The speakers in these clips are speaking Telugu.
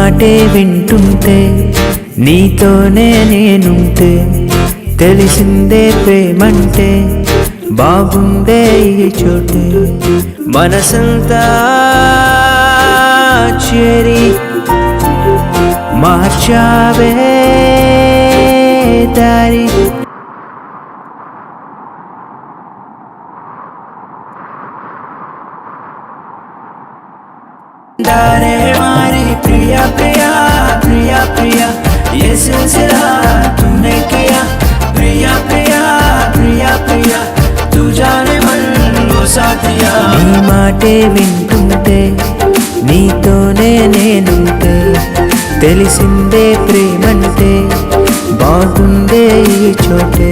మాటే వింటుంటే నీతోనే నేనుంటే తెలిసిందే ప్రేమంటే బాగుందే ఈ చోటే మనసంతా చేరి మార్చావే దారి दारे मारी प्रिया प्रिया प्रिया प्रिया ये सिलसिला तूने किया प्रिया प्रिया प्रिया प्रिया तू जाने मन वो साथिया नी माटे विंटुंटे నీతోనే నేనుంటే తెలిసిందే ప్రేమంటే బాగుందే ఈ చోటే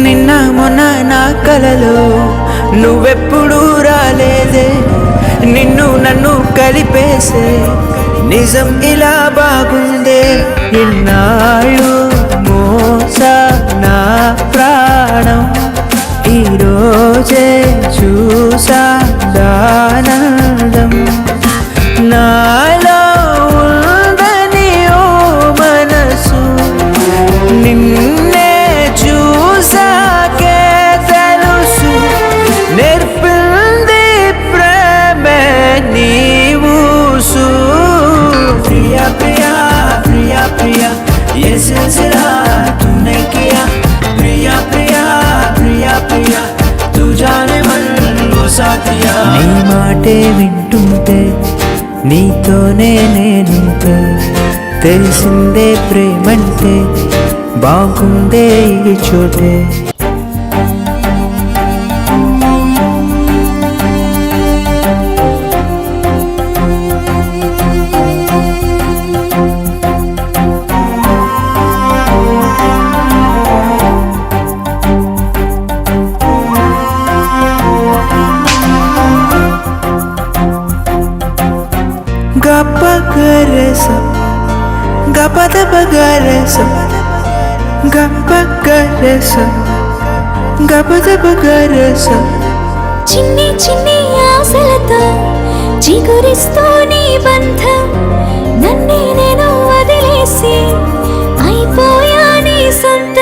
నిన్న మొన్న నా కలలో నువ్వెప్పుడు రాలేదే నిన్ను నన్ను కలిపేసే నిజం ఇలా బాగుందే ఇన్నాళ్ళు మోసా నా ప్రాణం ఈరోజే చూసా దానందం నాలో ఉందని ఓ మనసు నిన్నే చూసాకే తెలుసు నేర్పింది ప్రేమే నీవు ప్రియా ప్రియా ప్రియా ప్రియా ये सिलसिला तूने किया प्रिया प्रिया प्रिया प्रिया तू जाने मन वो साथिया నీ మాటే వింటుంటే నీతోనే నేనుంటే తెలిసిందే ప్రేమంటే బాగుందే ఈ చోటే గపగరసం గపదపగరసం గపగరసం గపదపగరసం చిన్ని చిన్ని ఆశలతో చిగురిస్తూ నీ బంధం నన్నే నేను వదిలేసి అయిపోయా నీ సొంత